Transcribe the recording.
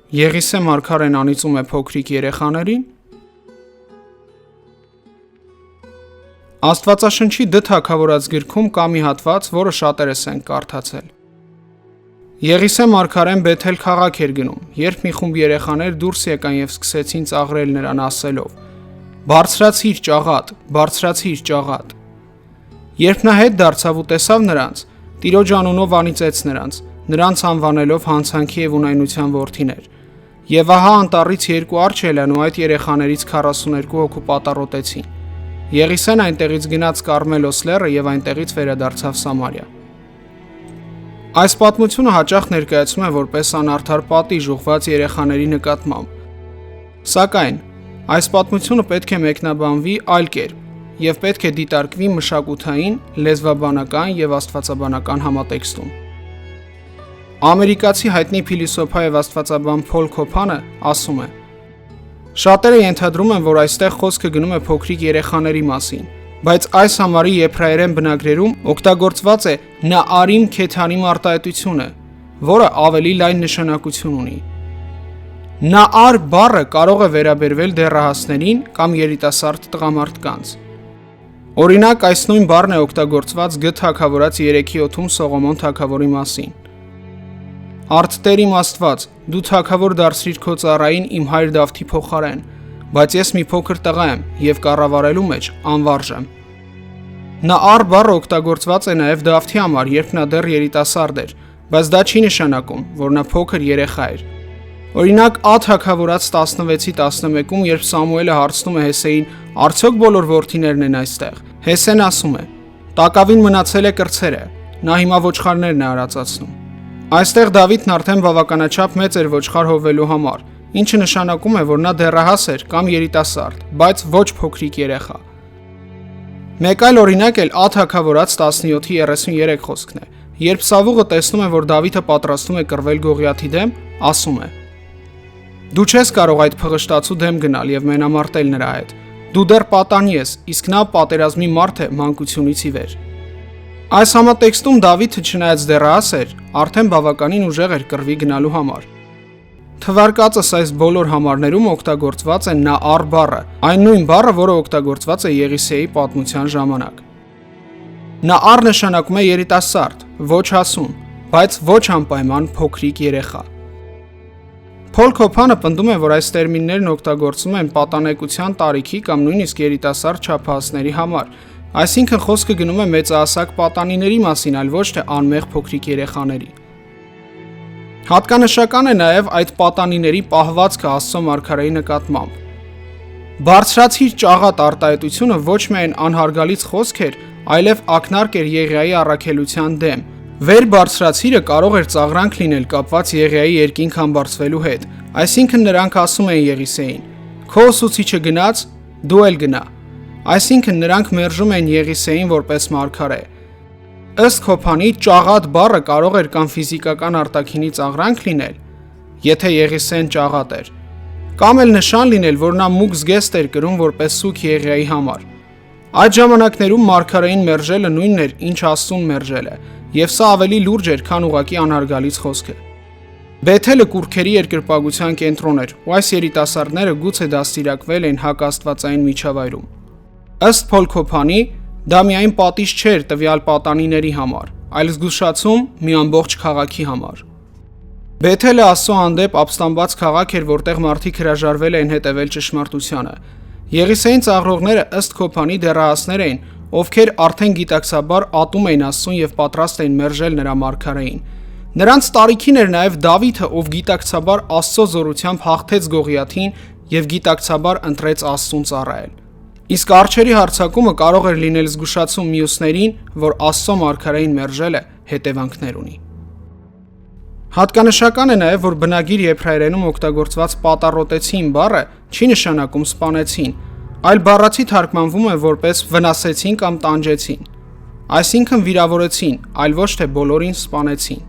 Եղիսե մարգարեն անիծում է փոքրիկ երեխաներին։ Աստվածաշնչի Դ թագավորաց գրքում կա մի հատված, որը շատերս ենք կարդացել։ Եղիսե մարգարեն Բեթել քաղաք էր գնում, երբ մի խումբ երեխաներ դուրս եկան եւ սկսեցին ծաղրել նրան ասելով. «Բարձրացիր ճաղատ, բարձրացիր ճաղատ»։ Երբ նա հետ դարձավ ու տեսավ նրանց, Տիրոջ անունով անիծեց նրանց անվանելով հանցանքի եւ ունայնության որդիներ։ Եվ ահա անտառից երկու արջեր ելան ու այդ երեխաներից 42 հոգու պատառոտեցին։ Եղիսեն այնտեղից գնաց Կարմելոս լեռը եւ այնտեղից վերադարձավ Սամարիա։ Այս պատմությունը հաճախ ներկայացվում է որպես անարդար պատիժ ուղղված երեխաների նկատմամբ։ Սակայն այս պատմությունը պետք է մեկնաբանվի այլ կերպ եւ պետք է դիտարկվի մշակութային, լեզվաբանական եւ աստվածաբանական համատեքստում։ Ամերիկացի հայտնի փիլիսոփա եւ աստվածաբան Փոլ Քոփանը ասում է. «Շատերը ենթադրում են, որ այստեղ խոսքը գնում է փոքրիկ երեխաների մասին, բայց այս համարի եբրայերեն բնագրերում օգտագործված է նa'arim քեթանիմ արտահայտությունը, որը ավելի լայն նշանակություն ունի։ Նa'ar բառը կարող է վերաբերվել դեռահասներին կամ երիտասարդ տղամարդկանց։ Օրինակ, այս նույն բառն է օգտագործված Գ թագավորաց 3:7-ում Սողոմոն թագավորի մասին. «Արդ Տեր իմ Աստված, դու թագավոր դարձրիր քո ծառային իմ հայր Դավթի փոխարեն, բայց ես մի փոքր տղա եմ եւ կառավարելու մեջ անվարժ եմ»։ Նa'ar բառը օգտագործված է նաեւ Դավթի համար, երբ նա դեռ երիտասարդ էր, բայց դա չի նշանակում, որ նա փոքր երեխա էր։ Օրինակ, Ա թագավորաց 16:11-ում, երբ Սամուելը հարցնում է Հեսեին. «Արդյոք բոլոր որդիներն են այստեղ»։ Հեսեն ասում է. «Տակավին մնացել է կրտսերը, նա հիմա ոչխարներն է արածացնում»։ Այստեղ Դավիթն արդեն բավականաչափ մեծ էր ոչխար հովվելու համար, ինչը նշանակում է, որ նա դեռահաս էր կամ երիտասարդ, բայց ոչ փոքրիկ երեխա։ Մեկ այլ օրինակ էլ Ա թագավորաց 17:33 խոսքն է, երբ Սավուղը տեսնում է, որ Դավիթը պատրաստում է կռվել Գողիաթի դեմ, ասում է. «Դու չես կարող այդ փղշտացու դեմ գնալ եւ մենամարտել նրա հետ։ Դու դեռ պատանի ես, իսկ նա պատերազմի մարդ է մանկությունից ի վեր»։ Այս համատեքստում Դավիթը չնայած դեռահաս էր, արդեն բավականին ուժեղ էր կռվի գնալու համար։ Թվարկածս այս բոլոր համարներում օգտագործված է նa'ar բառը, այն նույն բառը, որը օգտագործված է Եղիսեի պատմության ժամանակ։ Նa'ar նշանակում է երիտասարդ, ոչ հասուն, բայց ոչ անպայման փոքրիկ երեխա։ Փոլ Քոփանը պնդում է, որ այս տերմիններն օգտագործվում են պատանեկության տարիքի կամ նույնիսկ երիտասարդ չափահասների համար, այսինքն խոսքը գնում է մեծահասակ պատանիների մասին, այլ ոչ թե անմեղ փոքրիկ երեխաների։ Հատկանշական է նաև այդ պատանիների պահվածքը Աստծո մարգարեի նկատմամբ։ Բարձրացիր ճաղատ արտահայտությունը ոչ միայն անհարգալից խոսք էր, այլև ակնարկ էր Եղիայի առաքելության դեմ։ Վեր բարձրացիրը կարող էր ծաղրանք լինել կապված Եղիայի երկինք համբարձվելու հետ, այսինքն նրանք ասում էին Եղիսեին. «Քո ուսուցիչը գնաց, դու էլ գնա»։ Այսինքն նրանք մերժում են Եղիսեին որպես մարգարե։ Ըստ Քոփանի, ճաղատ բառը կարող էր կամ ֆիզիկական արտաքինի ծաղրանք լինել, եթե Եղիսեն ճաղատ էր, կամ էլ նշան լինել, որ նա մուգ զգեստ էր կրում որպես սուգ Եղիայի համար։ Այդ ժամանակներում մարգարեին մերժելը նույնն էր, ինչ Աստծուն մերժելը, եւ սա ավելի լուրջ էր, քան ուղղակի անհարգալից խոսքը։ Բեթելը կուռքերի երկրպագության կենտրոն էր, ու այս երիտասարդները գուցե դաստիարակվել էին հակաստվածային միջավայրում։ Ըստ Փոլ Քոփանի, դա միայն պատիժ չէր տվյալ պատանիների համար, այլ զգուշացում մի ամբողջ քաղաքի համար։ Բեթելը Աստծո հանդեպ ապստամբված քաղաք էր, որտեղ մարդիկ հրաժարվել էին հետևել ճշմարտությանը։ Եղիսեին ծաղրողները ըստ Քոփանի դեռահասներ էին, ովքեր արդեն գիտակցաբար ատում էին Աստծուն եւ պատրաստ էին մերժել նրա մարգարեին։ Նրանց տարիքին էր նաեւ Դավիթը, ով գիտակցաբար Աստծո զորությամբ հաղթեց Գողիաթին եւ գիտակցաբար ընտրեց Աստծուն ծառայել։ Իսկ արջերի հարձակումը կարող էր լինել զգուշացում մյուսներին, որ Աստծո մարգարեին մերժելը հետևանքներ ունի։ Հատկանշական է նաև, որ բնագիր եբրայերենում օգտագործված պատառոտեցին բառը չի նշանակում սպանեցին, այլ բառացի թարգմանվում է որպես վնասեցին կամ տանջեցին, այսինքն վիրավորեցին, այլ ոչ թե բոլորին սպանեցին։